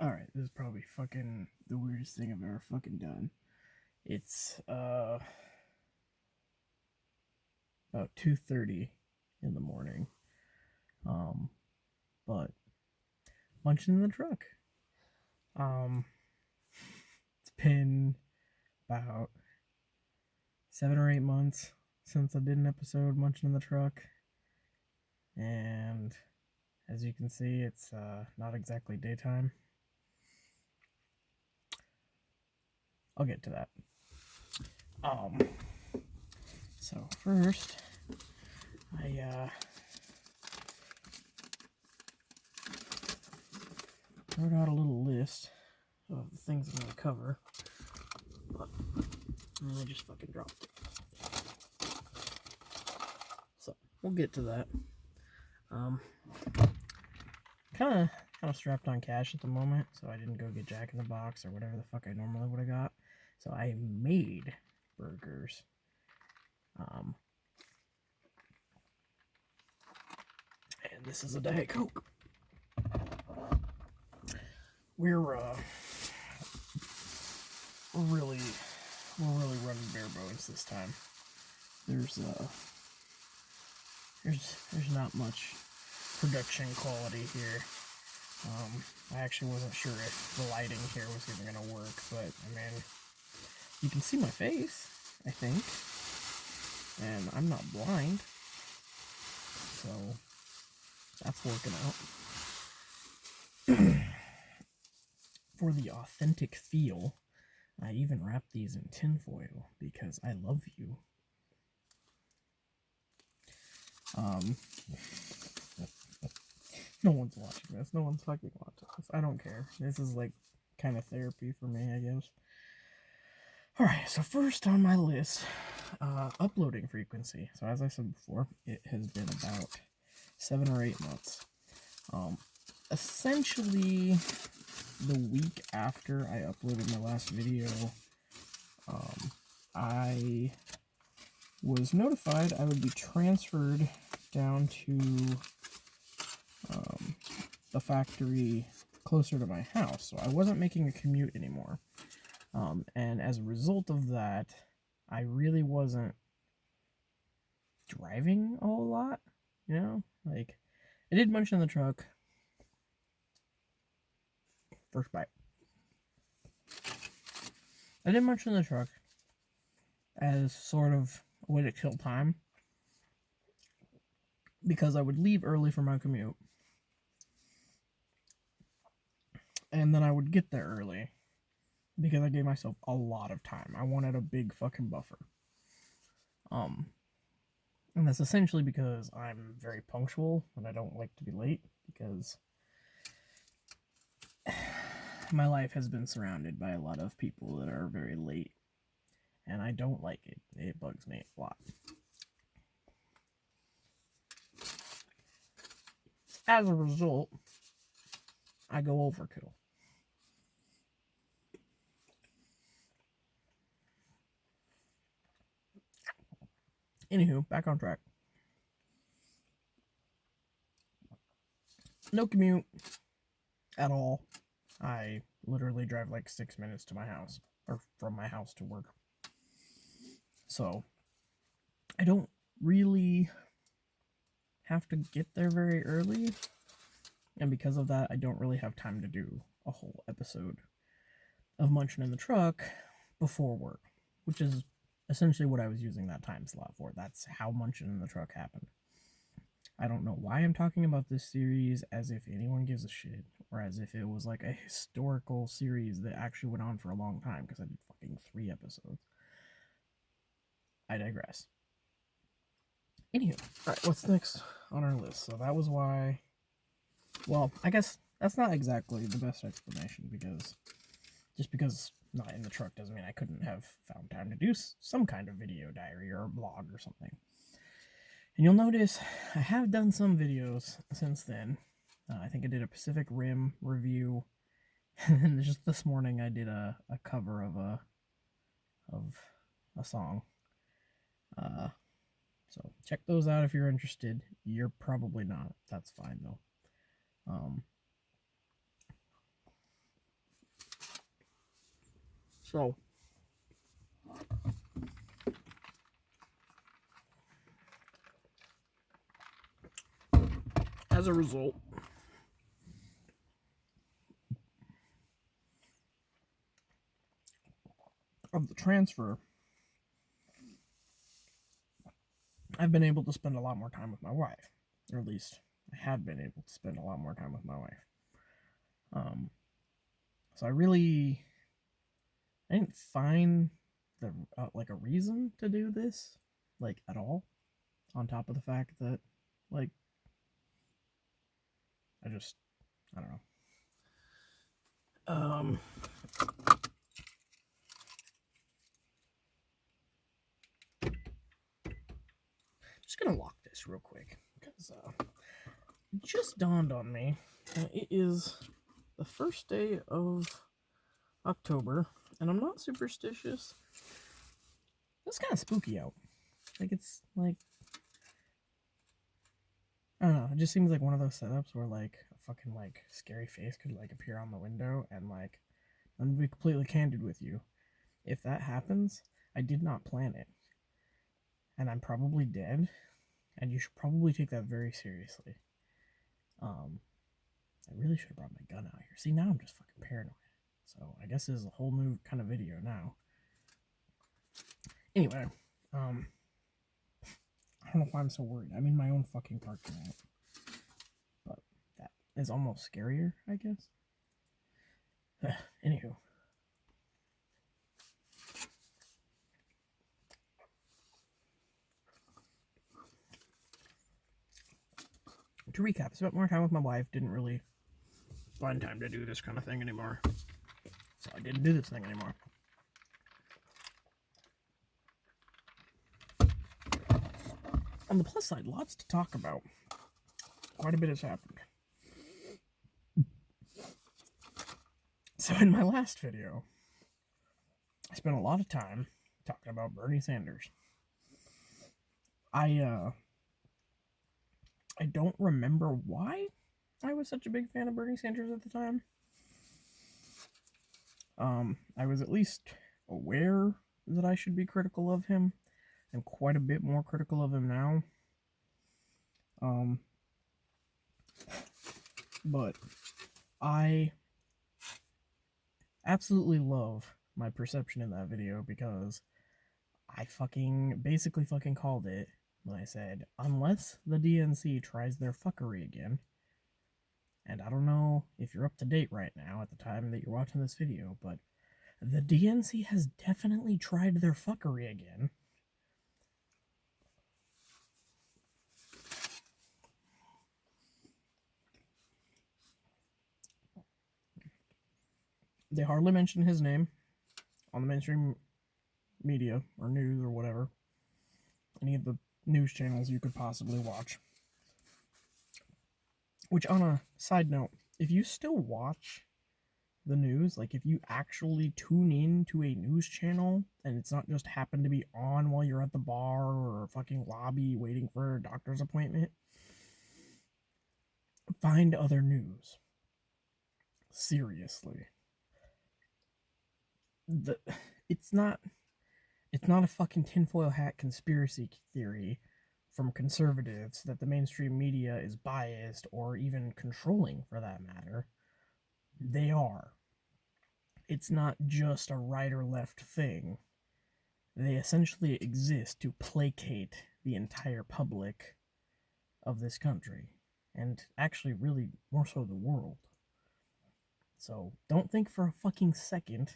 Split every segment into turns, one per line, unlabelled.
Alright, this is probably fucking the weirdest thing I've ever fucking done. It's about 2:30 in the morning. But Munchin in the truck. It's been about 7 or 8 months since I did an episode Munchin in the truck. And as you can see, it's not exactly daytime. I'll get to that. So first, I wrote out a little list of the things I'm gonna cover, and I just fucking dropped it. So we'll get to that. Kind of strapped on cash at the moment, so I didn't go get Jack in the Box or whatever the fuck I normally would have got. So I made burgers. And this is a Diet Coke. We're really running bare bones this time. There's not much production quality here. I actually wasn't sure if the lighting here was even gonna work, but I mean, you can see my face, I think, and I'm not blind, so that's working out. For the authentic feel, I even wrapped these in tinfoil because I love you. No one's watching this. No one's fucking watching this. I don't care. This is like kind of therapy for me, I guess. Alright, so first on my list, uploading frequency. So as I said before, it has been about 7 or 8 months. Essentially, the week after I uploaded my last video, I was notified I would be transferred down to the factory closer to my house, so I wasn't making a commute anymore. And as a result of that, I really wasn't driving a whole lot, you know? Like, I did Munch in the truck. First bite. I did Munch in the truck as sort of a way to kill time, because I would leave early for my commute, and then I would get there early because I gave myself a lot of time. I wanted a big fucking buffer. And that's essentially because I'm very punctual and I don't like to be late, because my life has been surrounded by a lot of people that are very late, and I don't like it. It bugs me a lot. As a result, I go overkill. Anywho, back on track. No commute at all. I literally drive like 6 minutes to my house, or from my house to work. So I don't really have to get there very early, and because of that, I don't really have time to do a whole episode of Munchin in the Truck before work, which is essentially what I was using that time slot for. That's how Munchin in the Truck happened. I don't know why I'm talking about this series as if anyone gives a shit, or as if it was like a historical series that actually went on for a long time, because I did fucking 3 episodes. I digress. Anywho, alright, what's next on our list? So that was why... Well, I guess that's not exactly the best explanation, because just because not in the truck doesn't mean I couldn't have found time to do some kind of video diary or a blog or something. And you'll notice I have done some videos since then. I think I did a Pacific Rim review, and just this morning I did a cover of a song. So check those out if you're interested. You're probably not. That's fine though. So, as a result, of the transfer, I've been able to spend a lot more time with my wife, or at least I have been able to spend a lot more time with my wife. So I didn't find the like a reason to do this, like at all. On top of the fact that, like, I don't know. Just gonna lock this real quick because it just dawned on me that it is the first day of October, and I'm not superstitious. It's kind of spooky out. Like, it's like, I don't know. It just seems like one of those setups where like a fucking like scary face could like appear on the window, and like, I'm gonna be completely candid with you. If that happens, I did not plan it, and I'm probably dead. And you should probably take that very seriously. I really should have brought my gun out here. See, now I'm just fucking paranoid. So I guess this is a whole new kind of video now. Anyway, I don't know why I'm so worried. I'm in my own fucking parking lot. But that is almost scarier, I guess. Anywho. To recap, I spent more time with my wife. Didn't really find time to do this kind of thing anymore. So I didn't do this thing anymore. On the plus side, lots to talk about. Quite a bit has happened. So in my last video, I spent a lot of time talking about Bernie Sanders. I don't remember why I was such a big fan of Bernie Sanders at the time. I was at least aware that I should be critical of him. I'm quite a bit more critical of him now. But I absolutely love my perception in that video because I basically called it when I said, unless the DNC tries their fuckery again, and I don't know if you're up to date right now at the time that you're watching this video, but the DNC has definitely tried their fuckery again. They hardly mention his name on the mainstream media or news or whatever. Any of the news channels you could possibly watch. Which, on a side note, if you still watch the news, like if you actually tune in to a news channel and it's not just happen to be on while you're at the bar or a fucking lobby waiting for a doctor's appointment, find other news. Seriously. It's not a fucking tinfoil hat conspiracy theory from conservatives that the mainstream media is biased or even controlling, for that matter. They are. It's not just a right or left thing. They essentially exist to placate the entire public of this country, and actually really more so the world. So don't think for a fucking second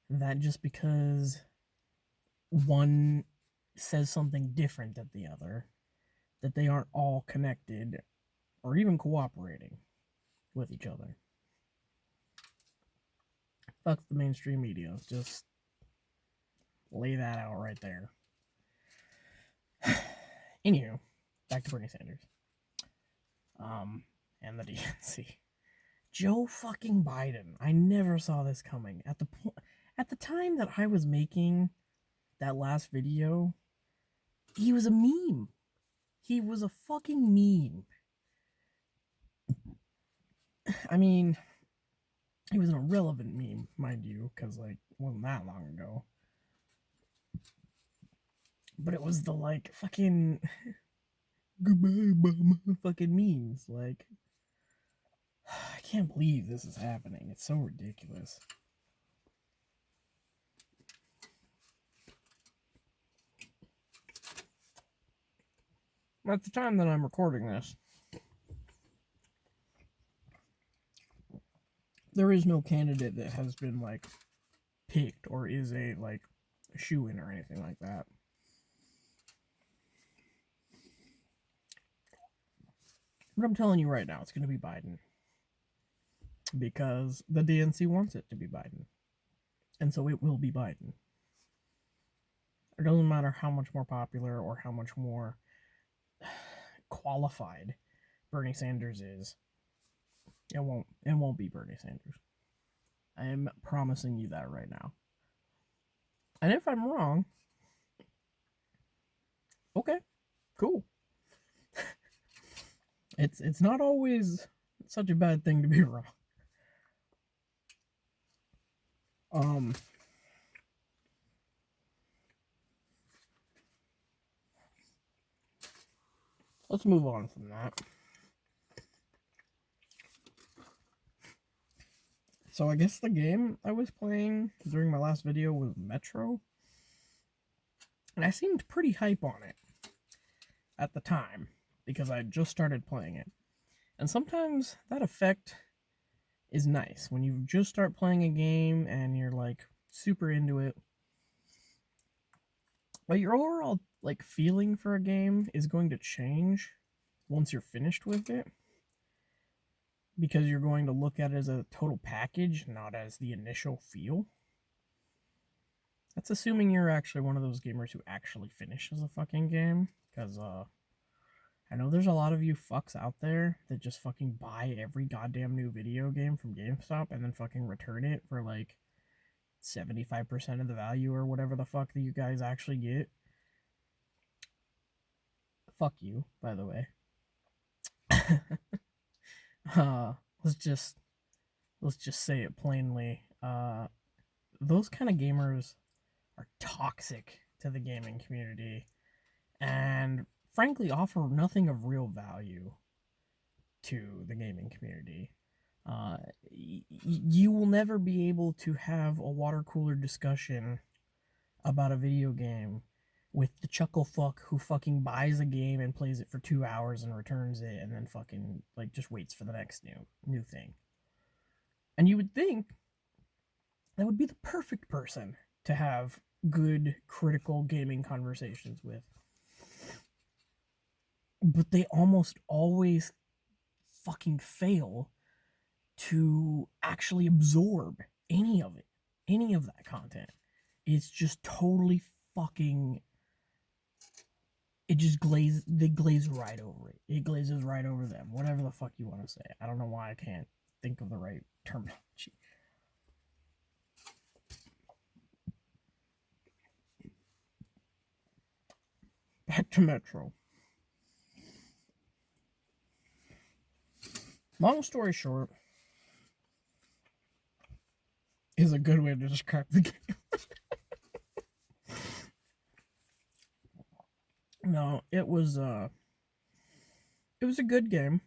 that just because one says something different than the other, that they aren't all connected or even cooperating with each other. Fuck the mainstream media. Just lay that out right there. Anywho, back to Bernie Sanders. And the DNC. Joe fucking Biden. I never saw this coming. At the time that I was making that last video, he was a meme. He was a fucking meme. I mean, It was an irrelevant meme, mind you, because, like, it wasn't that long ago. But it was the, like, fucking goodbye, mama, fucking memes. Like, I can't believe this is happening. It's so ridiculous. At the time that I'm recording this, there is no candidate that has been, like, picked or is a, like, shoe-in or anything like that. But I'm telling you right now, it's going to be Biden. Because the DNC wants it to be Biden. And so it will be Biden. It doesn't matter how much more popular or how much more qualified Bernie Sanders is. It won't be Bernie Sanders. I am promising you that right now. And if I'm wrong, okay, cool. It's not always such a bad thing to be wrong. Let's move on from that. So I guess the game I was playing during my last video was Metro. And I seemed pretty hype on it at the time because I just started playing it. And sometimes that effect is nice when you just start playing a game and you're like super into it. But your overall like feeling for a game is going to change once you're finished with it, because you're going to look at it as a total package, not as the initial feel. That's assuming you're actually one of those gamers who actually finishes a fucking game, because I know there's a lot of you fucks out there that just fucking buy every goddamn new video game from GameStop and then fucking return it for like 75% of the value or whatever the fuck that you guys actually get. Fuck you, by the way. Let's just say it plainly. Those kind of gamers are toxic to the gaming community and frankly offer nothing of real value to the gaming community. You will never be able to have a water cooler discussion about a video game with the chuckle fuck who fucking buys a game and plays it for 2 hours and returns it and then fucking like just waits for the next new thing. And you would think that would be the perfect person to have good critical gaming conversations with. But they almost always fucking fail to actually absorb any of it, any of that content. It's just totally fucking, they glaze right over it. It glazes right over them. Whatever the fuck you want to say. I don't know why I can't think of the right terminology. Back to Metro. Long story short, is a good way to describe the game. No, it was a good game.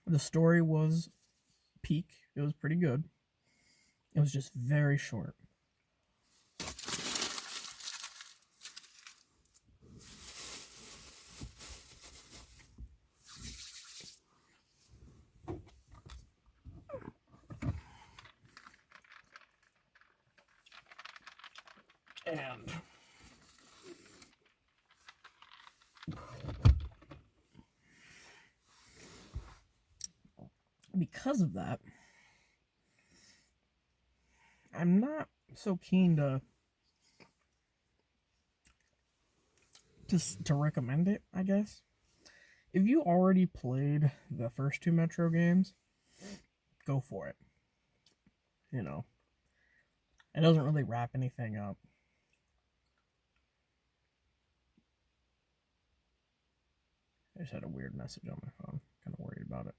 The story was peak. It was pretty good. It was just very short. And because of that, I'm not so keen to recommend it, I guess. If you already played the first two Metro games, go for it. You know, it doesn't really wrap anything up. I just had a weird message on my phone. Kind of worried about it.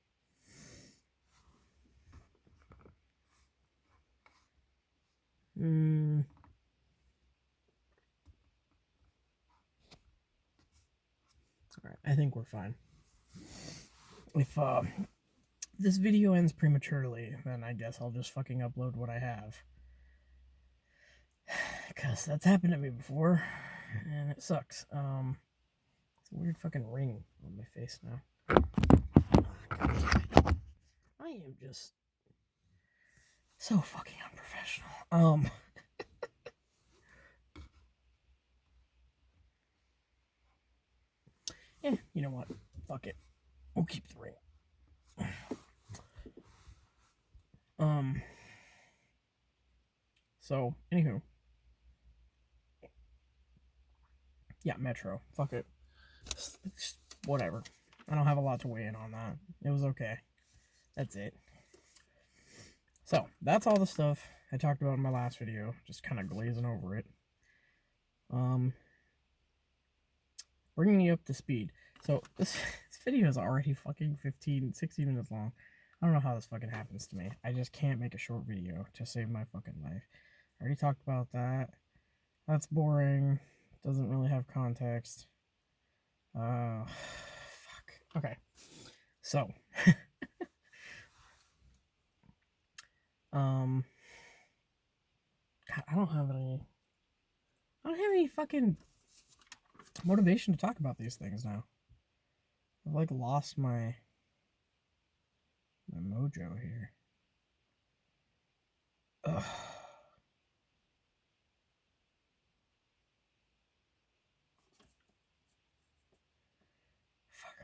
Alright, I think we're fine. If this video ends prematurely, then I guess I'll just fucking upload what I have. Because that's happened to me before, and it sucks. It's a weird fucking ring on my face now. God, I am just so fucking unprofessional. Yeah, you know what? Fuck it. We'll keep the ring. So, anywho. Yeah, Metro. Fuck it. Whatever. I don't have a lot to weigh in on that. It was okay. That's it. So, that's all the stuff I talked about in my last video. Just kind of glazing over it. Bringing you up to speed. So, this video is already fucking 16 minutes long. I don't know how this fucking happens to me. I just can't make a short video to save my fucking life. I already talked about that. That's boring. Doesn't really have context. Fuck. Okay. So. God, I don't have any fucking motivation to talk about these things now. I've like lost my mojo here. Ugh. Fuck,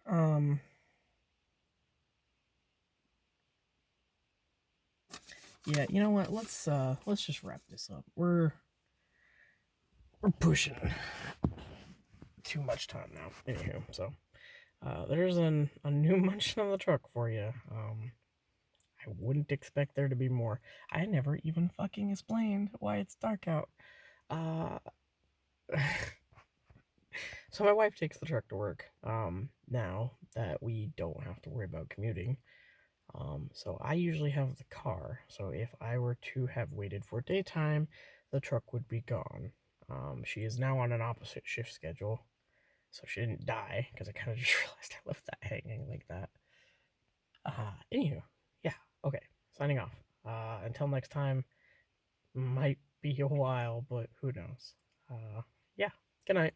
I'm nervous. Yeah, you know what? Let's just wrap this up. We're pushing too much time now. Anywho, so there's a new Munchin on the truck for you. I wouldn't expect there to be more. I never even fucking explained why it's dark out. So my wife takes the truck to work. Now that we don't have to worry about commuting. So I usually have the car. So if I were to have waited for daytime, the truck would be gone. She is now on an opposite shift schedule. So she didn't die, because I kind of just realized I left that hanging like that. Anywho, yeah, okay, signing off. Until next time, might be a while, but who knows. Yeah, good night.